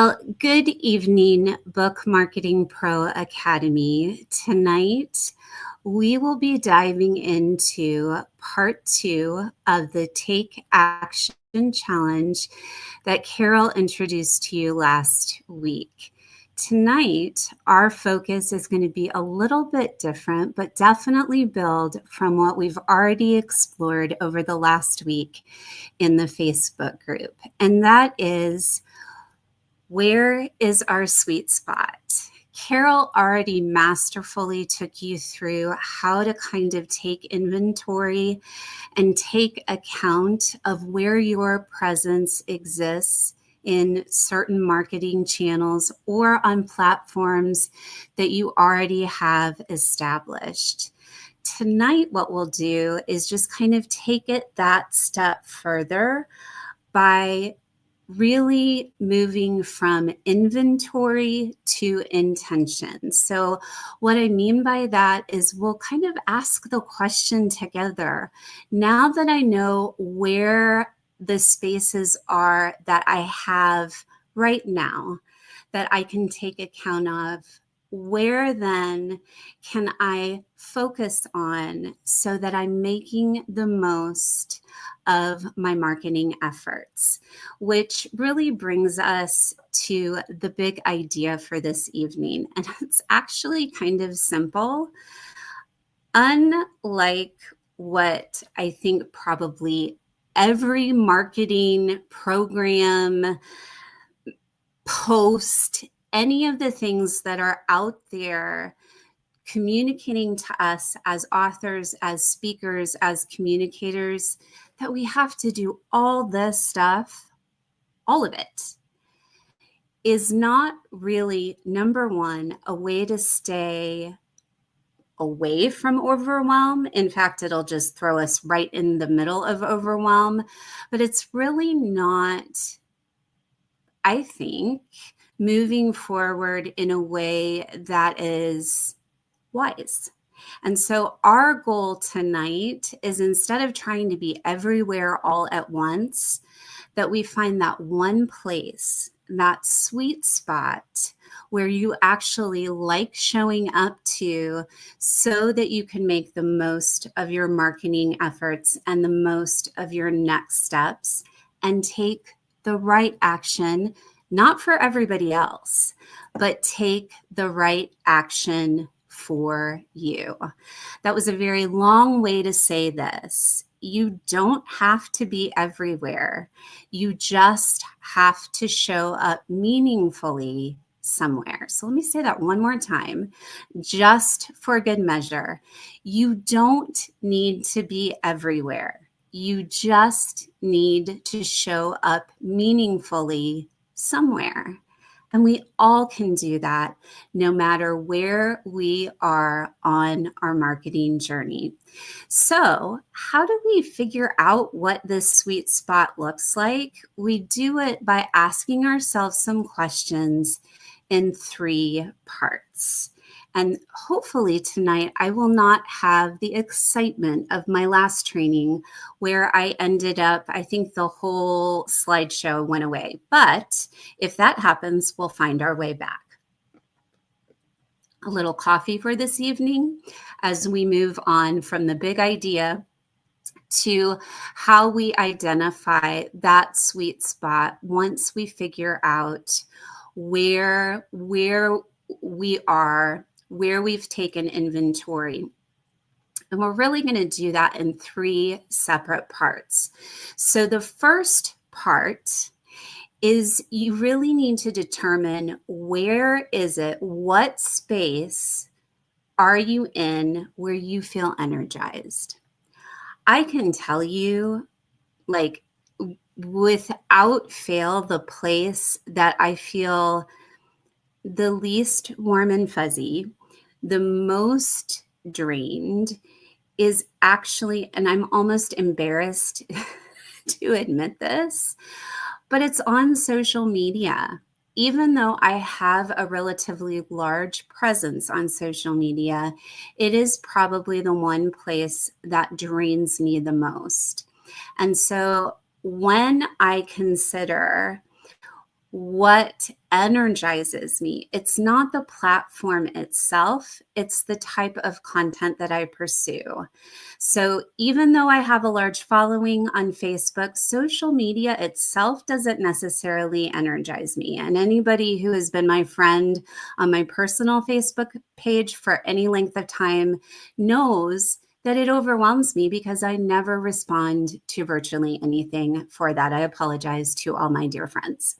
Well, good evening, Book Marketing Pro Academy. Tonight, we will be diving into part 2 of the Take Action Challenge that Carol introduced to you last week. Tonight, our focus is going to be a little bit different, but definitely build from what we've already explored over the last week in the Facebook group. And that is, where is our sweet spot? Carol already masterfully took you through how to kind of take inventory and take account of where your presence exists in certain marketing channels or on platforms that you already have established. Tonight, what we'll do is just kind of take it that step further by really moving from inventory to intention. So what I mean by that is we'll kind of ask the question together. Now that I know where the spaces are that I have right now that I can take account of, where then can I focus on so that I'm making the most of my marketing efforts, which really brings us to the big idea for this evening. And it's actually kind of simple. Unlike what I think probably every marketing program, post, any of the things that are out there communicating to us as authors, as speakers, as communicators, that we have to do all this stuff, all of it, is not really, number one, a way to stay away from overwhelm. In fact, it'll just throw us right in the middle of overwhelm. But it's really not, I think, moving forward in a way that is wise. And so our goal tonight is, instead of trying to be everywhere all at once, that we find that one place, that sweet spot where you actually like showing up to, so that you can make the most of your marketing efforts and the most of your next steps and take the right action, not for everybody else, but take the right action for you. That was a very long way to say this. You don't have to be everywhere. You just have to show up meaningfully somewhere. So let me say that one more time, just for good measure. You don't need to be everywhere. You just need to show up meaningfully somewhere. And we all can do that no matter where we are on our marketing journey. So, how do we figure out what this sweet spot looks like? We do it by asking ourselves some questions in 3 parts. And hopefully tonight, I will not have the excitement of my last training where I ended up, I think the whole slideshow went away. But if that happens, we'll find our way back. A little coffee for this evening as we move on from the big idea to how we identify that sweet spot once we figure out where we are, where we've taken inventory. And we're really going to do that in 3 separate parts. So the first part is, you really need to determine, where is it, what space are you in where you feel energized? I can tell you, like, without fail, the place that I feel the least warm and fuzzy, the most drained, is actually, and I'm almost embarrassed to admit this, but it's on social media. Even though I have a relatively large presence on social media, it is probably the one place that drains me the most. And so when I consider what energizes me. It's not the platform itself, it's the type of content that I pursue. So even though I have a large following on Facebook, social media itself doesn't necessarily energize me. And anybody who has been my friend on my personal Facebook page for any length of time knows that it overwhelms me because I never respond to virtually anything. For that, I apologize to all my dear friends.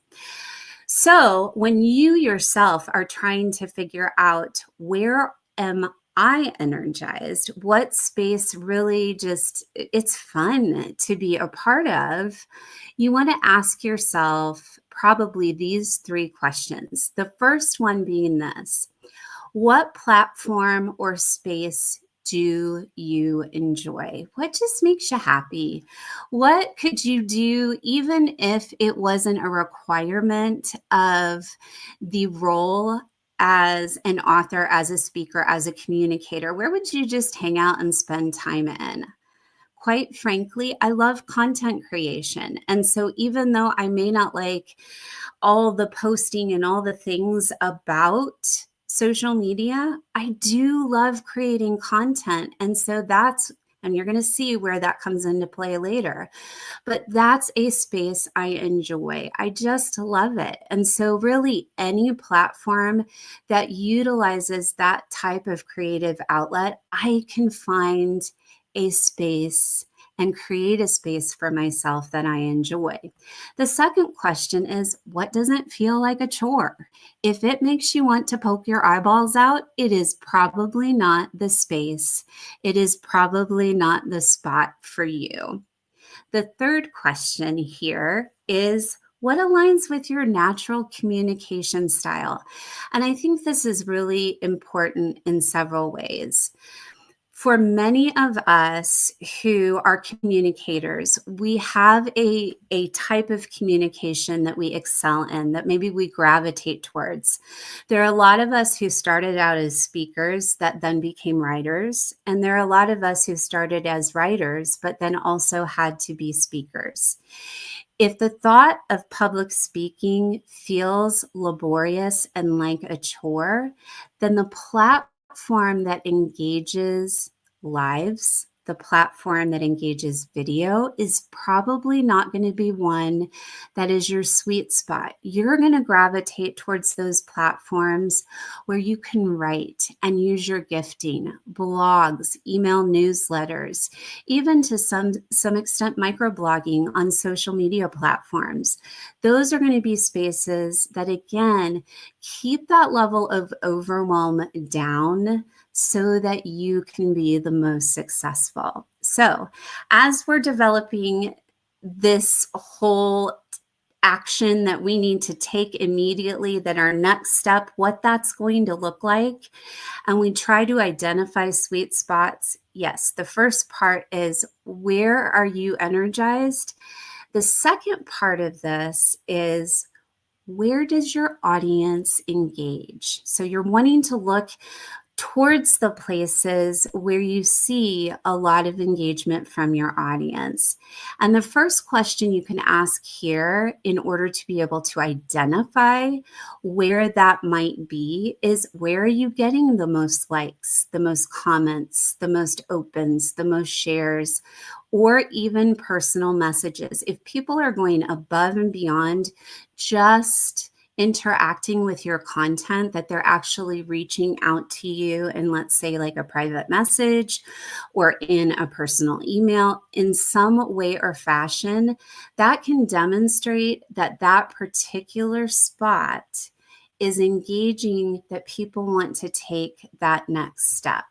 So when you yourself are trying to figure out, where am I energized? What space really just, it's fun to be a part of? You want to ask yourself probably these three questions. The first one being this: what platform or space do you enjoy? What just makes you happy? What could you do even if it wasn't a requirement of the role as an author, as a speaker, as a communicator? Where would you just hang out and spend time in? Quite frankly, I love content creation. And so even though I may not like all the posting and all the things about social media, I do love creating content. And so and you're going to see where that comes into play later. But that's a space I enjoy. I just love it. And so, really, any platform that utilizes that type of creative outlet, I can find a space and create a space for myself that I enjoy. The second question is, what doesn't feel like a chore? If it makes you want to poke your eyeballs out, it is probably not the space. It is probably not the spot for you. The third question here is, what aligns with your natural communication style? And I think this is really important in several ways. For many of us who are communicators, we have a type of communication that we excel in, that maybe we gravitate towards. There are a lot of us who started out as speakers that then became writers, and there are a lot of us who started as writers but then also had to be speakers. If the thought of public speaking feels laborious and like a chore, then the platform that engages lives, the platform that engages video, is probably not going to be one that is your sweet spot. You're going to gravitate towards those platforms where you can write and use your gifting, blogs, email newsletters, even to some extent microblogging on social media platforms. Those are going to be spaces that, again, keep that level of overwhelm down so that you can be the most successful. So, as we're developing this whole action that we need to take immediately, that our next step, what that's going to look like, and we try to identify sweet spots, yes, the first part is, where are you energized? The second part of this is, where does your audience engage? So you're wanting to look towards the places where you see a lot of engagement from your audience. And the first question you can ask here in order to be able to identify where that might be is, where are you getting the most likes, the most comments, the most opens, the most shares, or even personal messages? If people are going above and beyond just interacting with your content, that they're actually reaching out to you in, let's say, like a private message or in a personal email in some way or fashion, that can demonstrate that that particular spot is engaging, that people want to take that next step.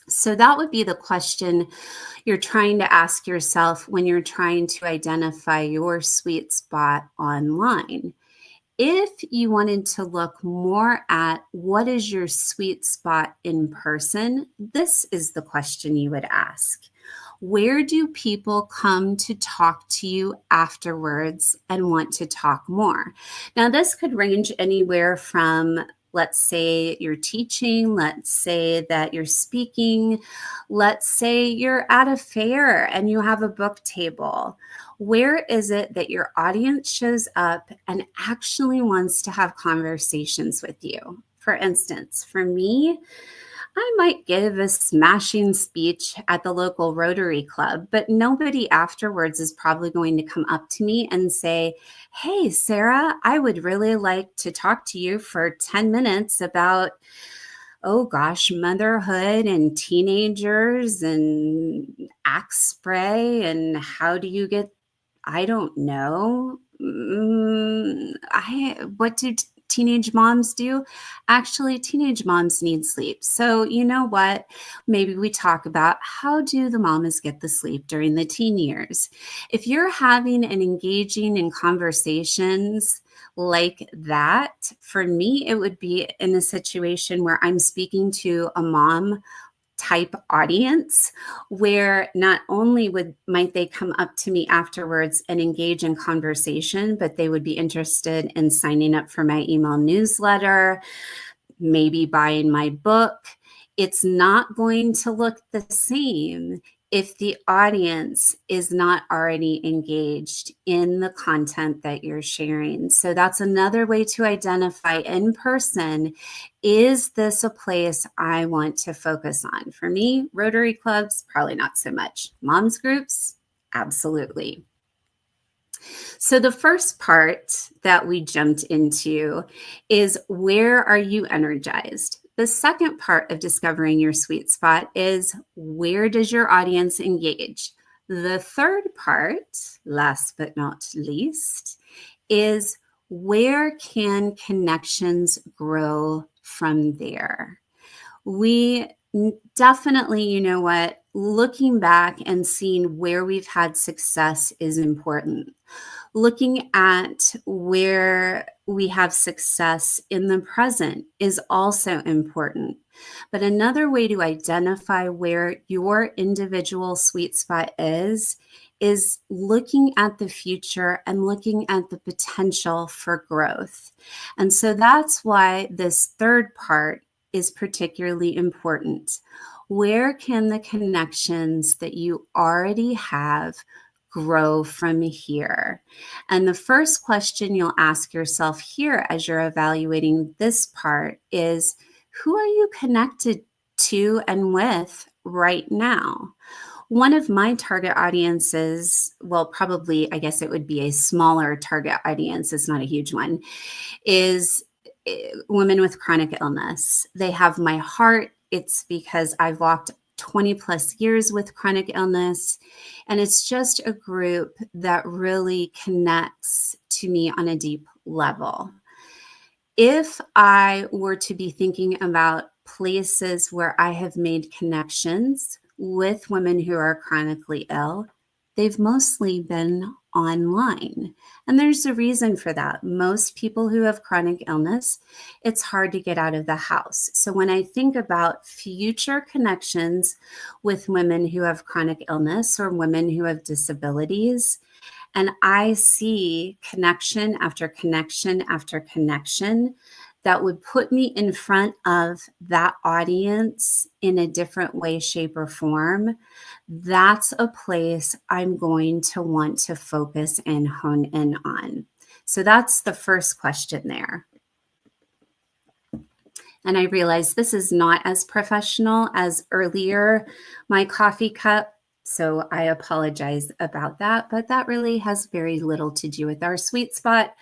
So that would be the question you're trying to ask yourself when you're trying to identify your sweet spot online. If you wanted to look more at what is your sweet spot in person, this is the question you would ask. Where do people come to talk to you afterwards and want to talk more? Now, this could range anywhere from, let's say you're teaching, let's say that you're speaking, let's say you're at a fair and you have a book table, Where is it that your audience shows up and actually wants to have conversations with you? For instance, for me, I might give a smashing speech at the local Rotary Club, but nobody afterwards is probably going to come up to me and say, "Hey, Sarah, I would really like to talk to you for 10 minutes about, oh gosh, motherhood and teenagers and axe spray and how do you get, I don't know. What do teenage moms do? Actually, teenage moms need sleep. So, you know what? Maybe we talk about how do the mamas get the sleep during the teen years. If you're having and engaging in conversations like that, for me, it would be in a situation where I'm speaking to a mom type audience where not only might they come up to me afterwards and engage in conversation, but they would be interested in signing up for my email newsletter, maybe buying my book. It's not going to look the same if the audience is not already engaged in the content that you're sharing. So that's another way to identify in person, is this a place I want to focus on? For me, Rotary clubs, probably not so much. Moms groups, absolutely. So the first part that we jumped into is, where are you energized? The second part of discovering your sweet spot is, where does your audience engage? The third part, last but not least, is, where can connections grow from there? We definitely, you know what, looking back and seeing where we've had success is important. Looking at where we have success in the present is also important. But another way to identify where your individual sweet spot is looking at the future and looking at the potential for growth. And so that's why this third part is particularly important. Where can the connections that you already have grow from here? And the first question you'll ask yourself here as you're evaluating this part is, who are you connected to and with right now? One of my target audiences, well, probably, I guess it would be a smaller target audience, it's not a huge one, is women with chronic illness. They have my heart. It's because I've walked 20 plus years with chronic illness. And it's just a group that really connects to me on a deep level. If I were to be thinking about places where I have made connections with women who are chronically ill, they've mostly been online. And there's a reason for that. Most people who have chronic illness, it's hard to get out of the house. So when I think about future connections with women who have chronic illness or women who have disabilities, and I see connection after connection after connection that would put me in front of that audience in a different way, shape, or form, that's a place I'm going to want to focus and hone in on. So that's the first question there. And I realize this is not as professional as earlier, my coffee cup. So I apologize about that, but that really has very little to do with our sweet spot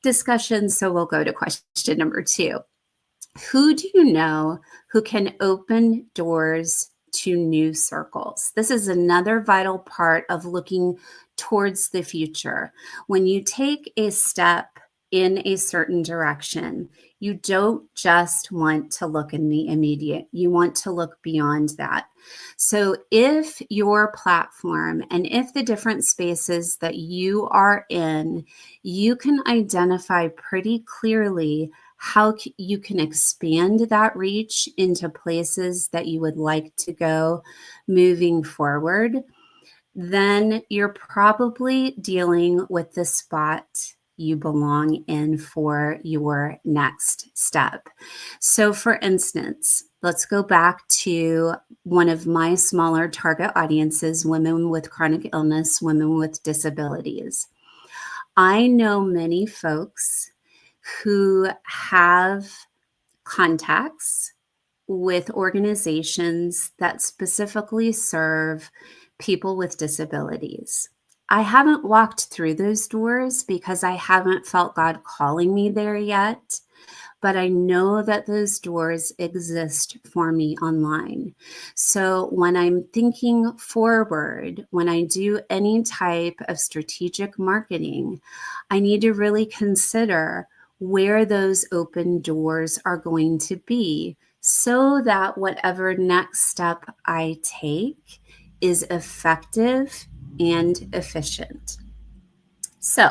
discussion. So we'll go to question number 2. Who do you know who can open doors to new circles? This is another vital part of looking towards the future. When you take a step in a certain direction, you don't just want to look in the immediate, you want to look beyond that. So if your platform and if the different spaces that you are in, you can identify pretty clearly how you can expand that reach into places that you would like to go moving forward, then you're probably dealing with the spot you belong in for your next step. So, for instance, let's go back to one of my smaller target audiences, women with chronic illness, women with disabilities. I know many folks who have contacts with organizations that specifically serve people with disabilities. I haven't walked through those doors because I haven't felt God calling me there yet, but I know that those doors exist for me online. So when I'm thinking forward, when I do any type of strategic marketing, I need to really consider where those open doors are going to be so that whatever next step I take is effective and efficient. So,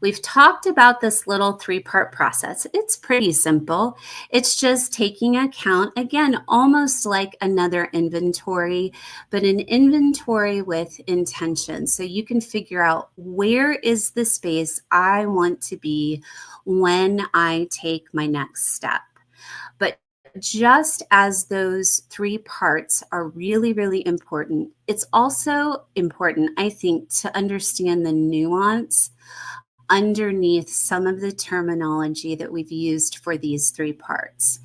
we've talked about this little three-part process. It's pretty simple. It's just taking account, again, almost like another inventory, but an inventory with intention. So you can figure out where is the space I want to be when I take my next step. But just as those three parts are really, really important, it's also important, I think, to understand the nuance underneath some of the terminology that we've used for these three parts.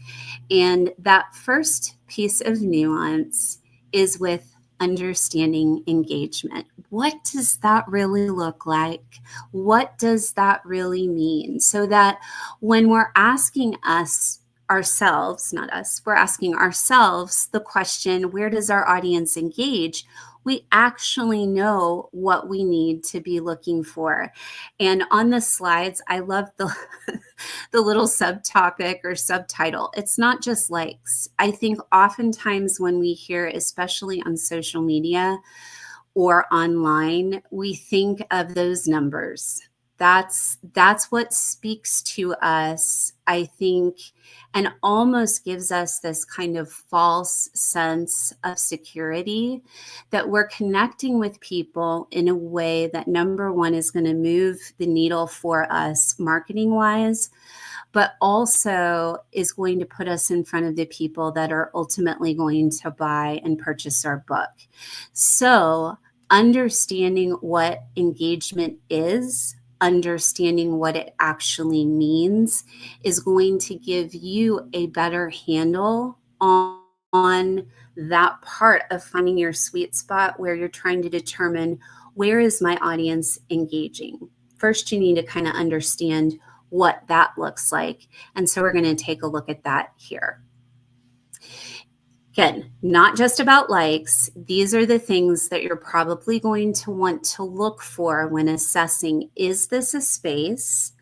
And that first piece of nuance is with understanding engagement. What does that really look like? What does that really mean? So that when we're asking ourselves, not us, we're asking ourselves the question, where does our audience engage? We actually know what we need to be looking for. And on the slides, I love the the little subtopic or subtitle. It's not just likes. I think oftentimes when we hear, especially on social media or online, we think of those numbers. That's what speaks to us, I think, and almost gives us this kind of false sense of security that we're connecting with people in a way that, number one, is going to move the needle for us marketing wise, but also is going to put us in front of the people that are ultimately going to buy and purchase our book. So understanding what engagement is, understanding what it actually means, is going to give you a better handle on that part of finding your sweet spot where you're trying to determine, where is my audience engaging? First, you need to kind of understand what that looks like. And so we're going to take a look at that here. Again, not just about likes. These are the things that you're probably going to want to look for when assessing, is this a space?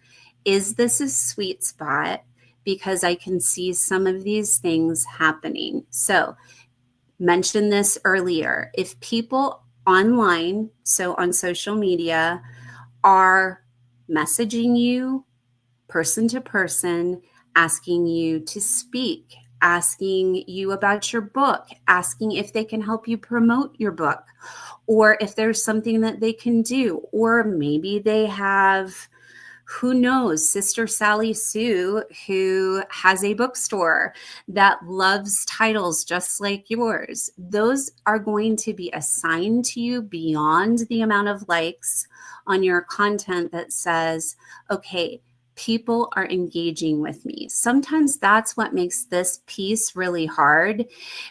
Is this a sweet spot? Because I can see some of these things happening. So, mentioned this earlier. If people online, so on social media, are messaging you person to person, asking you to speak, asking you about your book, asking if they can help you promote your book, or if there's something that they can do, or maybe they have, who knows, Sister Sally Sue, who has a bookstore that loves titles just like yours. Those are going to be assigned to you beyond the amount of likes on your content that says, okay, people are engaging with me. Sometimes that's what makes this piece really hard,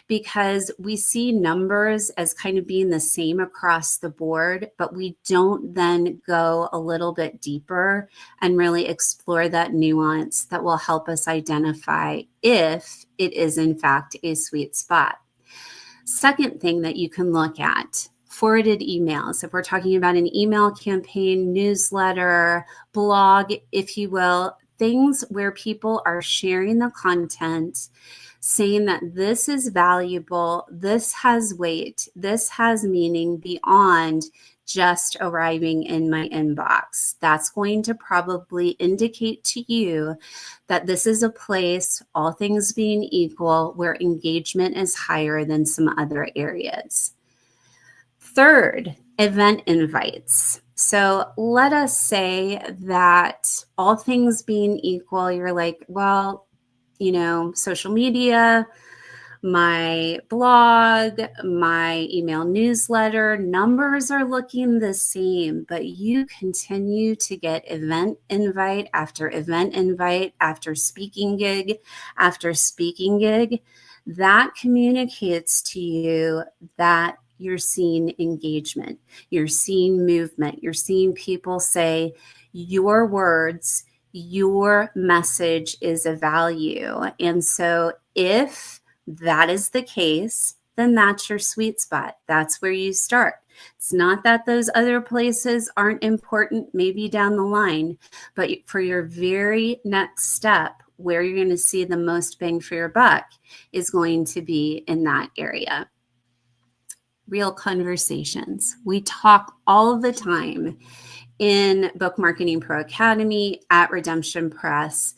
because we see numbers as kind of being the same across the board, but we don't then go a little bit deeper and really explore that nuance that will help us identify if it is in fact a sweet spot. Second thing that you can look at, forwarded emails. If we're talking about an email campaign, newsletter, blog, if you will, things where people are sharing the content, saying that this is valuable, this has weight, this has meaning beyond just arriving in my inbox. That's going to probably indicate to you that this is a place, all things being equal, where engagement is higher than some other areas. Third, event invites. So let us say that all things being equal, you're like, well, social media, my blog, my email newsletter, numbers are looking the same, but you continue to get event invite after event invite after speaking gig after speaking gig. That communicates to you that you're seeing engagement, you're seeing movement, you're seeing people say your words, your message is a value. And so if that is the case, then that's your sweet spot. That's where you start. It's not that those other places aren't important, maybe down the line, but for your very next step, where you're going to see the most bang for your buck is going to be in that area. Real conversations. We talk all the time in Book Marketing Pro Academy at Redemption Press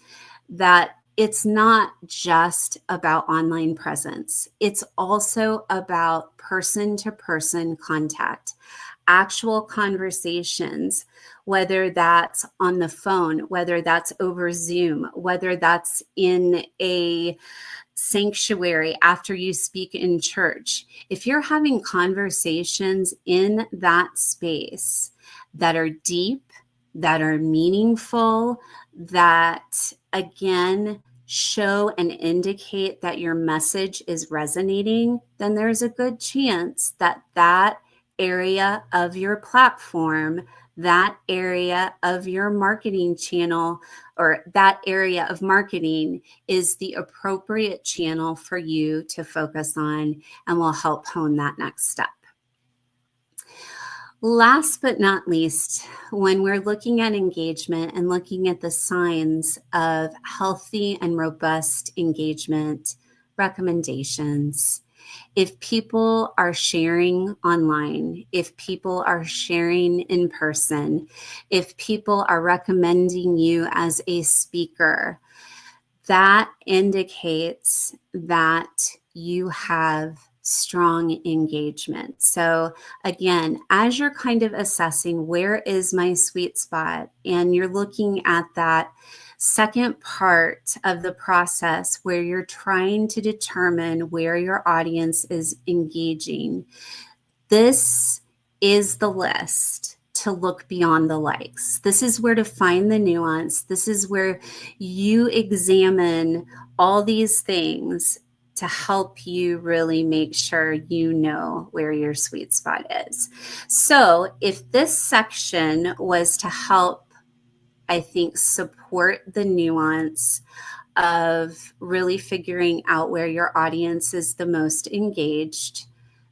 that it's not just about online presence. It's also about person-to-person contact, actual conversations, whether that's on the phone, whether that's over Zoom, whether that's in a sanctuary after you speak in church. If you're having conversations in that space that are deep, that are meaningful, that again show and indicate that your message is resonating, then there's a good chance that that area of your platform, that area of your marketing channel, or that area of marketing is the appropriate channel for you to focus on and will help hone that next step. Last but not least, when we're looking at engagement and looking at the signs of healthy and robust engagement recommendations, if people are sharing online, if people are sharing in person, if people are recommending you as a speaker, that indicates that you have strong engagement. So again, as you're kind of assessing where is my sweet spot, and you're looking at that second part of the process where you're trying to determine where your audience is engaging, this is the list to look beyond the likes. This is where to find the nuance. This is where you examine all these things to help you really make sure you know where your sweet spot is. So if this section was to help, I think, support the nuance of really figuring out where your audience is the most engaged,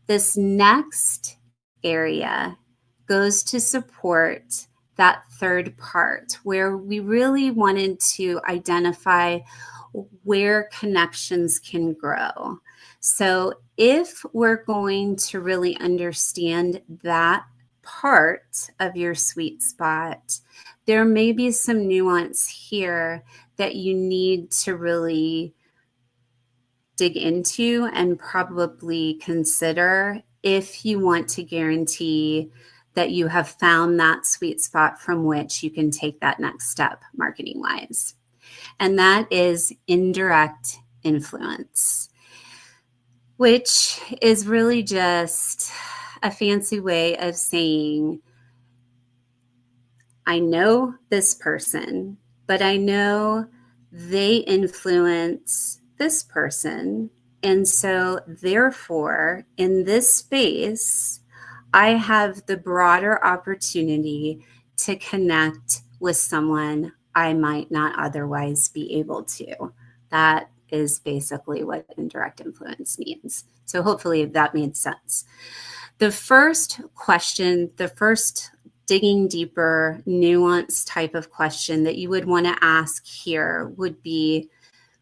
this next area goes to support that third part where we really wanted to identify where connections can grow. So if we're going to really understand that part of your sweet spot, there may be some nuance here that you need to really dig into and probably consider if you want to guarantee that you have found that sweet spot from which you can take that next step marketing wise. And that is indirect influence, which is really just a fancy way of saying, I know this person, but I know they influence this person. And so therefore, in this space, I have the broader opportunity to connect with someone I might not otherwise be able to. That is basically what indirect influence means. So hopefully that made sense. The first question, the first digging deeper, nuanced type of question that you would want to ask here would be,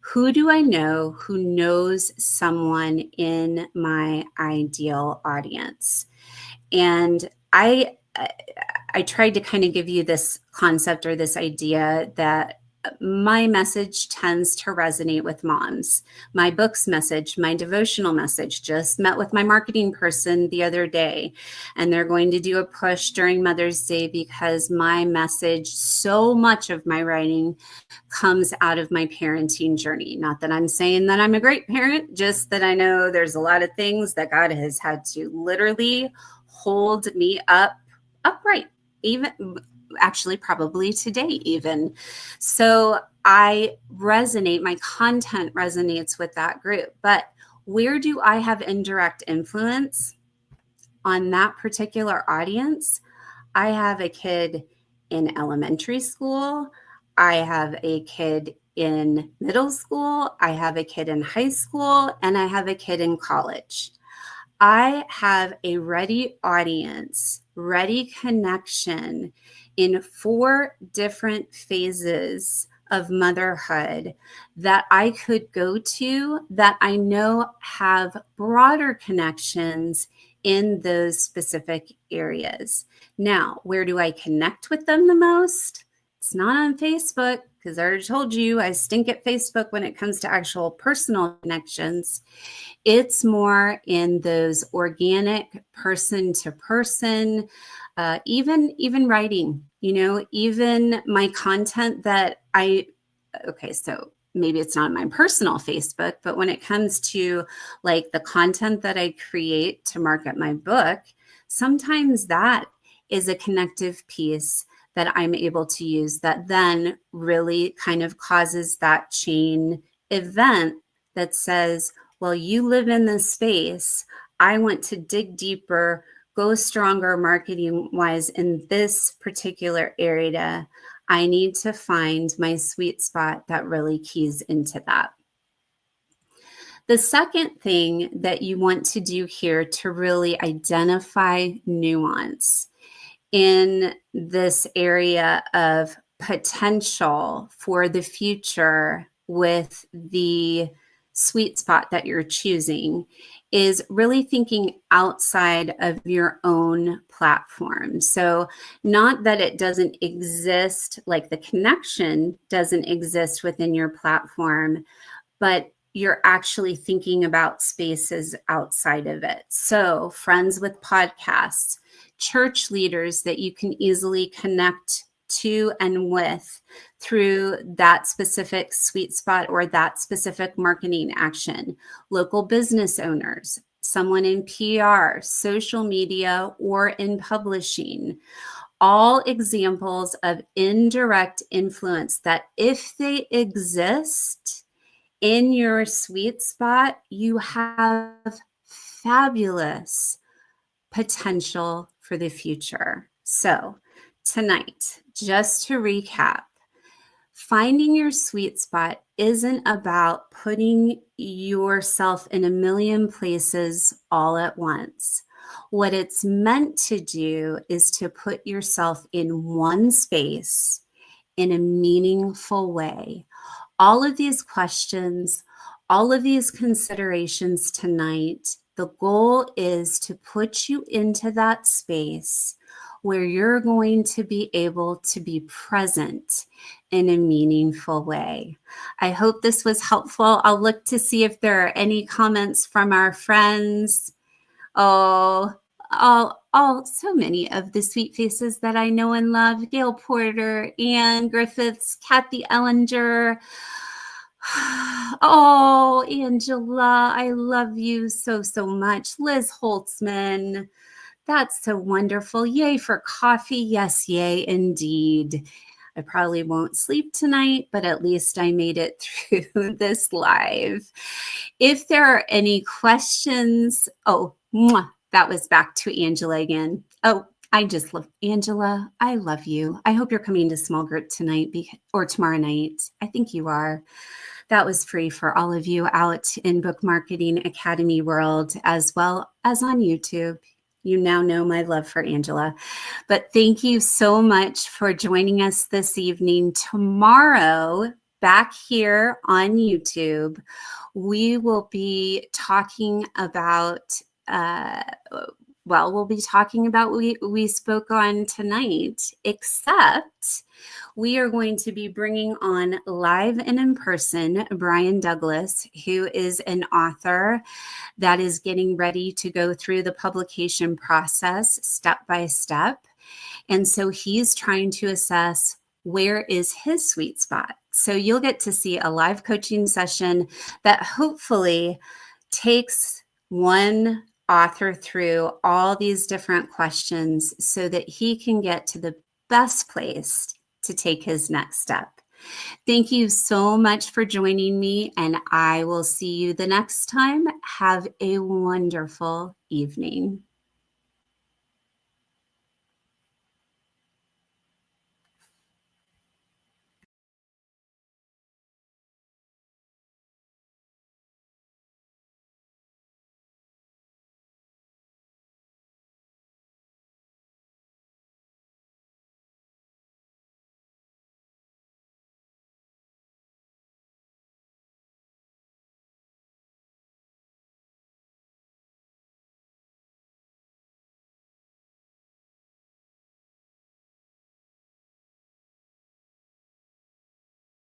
who do I know who knows someone in my ideal audience? And I tried to kind of give you this concept or this idea that my message tends to resonate with moms. My books message, my devotional message, just met with my marketing person the other day, and they're going to do a push during Mother's Day because my message, so much of my writing comes out of my parenting journey. Not that I'm saying that I'm a great parent, just that I know there's a lot of things that God has had to literally hold me upright, even actually probably today even. So I resonate, my content resonates with that group. But where do I have indirect influence on that particular audience? I have a kid in elementary school. I have a kid in middle school. I have a kid in high school, and I have a kid in college. I have a ready audience, ready connection in 4 different phases of motherhood that I could go to that I know have broader connections in those specific areas. Now, where do I connect with them the most? It's not on Facebook, because I already told you I stink at Facebook when it comes to actual personal connections. It's more in those organic person to person, even writing, even my content that okay, so maybe it's not my personal Facebook, but when it comes to like the content that I create to market my book, sometimes that is a connective piece that I'm able to use that then really kind of causes that chain event that says, well, you live in this space. I want to dig deeper, go stronger marketing wise in this particular area. I need to find my sweet spot that really keys into that. The second thing that you want to do here to really identify nuance in this area of potential for the future with the sweet spot that you're choosing is really thinking outside of your own platform. So not that it doesn't exist, like the connection doesn't exist within your platform, but you're actually thinking about spaces outside of it. So friends with podcasts, church leaders that you can easily connect to and with through that specific sweet spot or that specific marketing action, local business owners, someone in PR, social media, or in publishing. All examples of indirect influence that if they exist in your sweet spot, you have fabulous potential for the future. So tonight, just to recap, finding your sweet spot isn't about putting yourself in a million places all at once. What it's meant to do is to put yourself in one space in a meaningful way. All of these questions, all of these considerations tonight, the goal is to put you into that space where you're going to be able to be present in a meaningful way. I hope this was helpful. I'll look to see if there are any comments from our friends. Oh, all so many of the sweet faces that I know and love. Gail Porter, Ann Griffiths, Kathy Ellinger. Oh, Angela, I love you so, so much. Liz Holtzman, that's so wonderful. Yay for coffee. Yes, yay, indeed. I probably won't sleep tonight, but at least I made it through this live. If there are any questions, that was back to Angela again. Oh, I just love Angela. I love you. I hope you're coming to small group tonight or tomorrow night. I think you are. That was free for all of you out in Book Marketing Academy world, as well as on YouTube. You now know my love for Angela. But thank you so much for joining us this evening. Tomorrow, back here on YouTube, we will be talking about well, we'll be talking about what we spoke on tonight, except we are going to be bringing on live and in person Brian Douglas, who is an author that is getting ready to go through the publication process step by step. And so he's trying to assess where is his sweet spot. So you'll get to see a live coaching session that hopefully takes one author through all these different questions so that he can get to the best place to take his next step. Thank you so much for joining me, and I will see you the next time. Have a wonderful evening.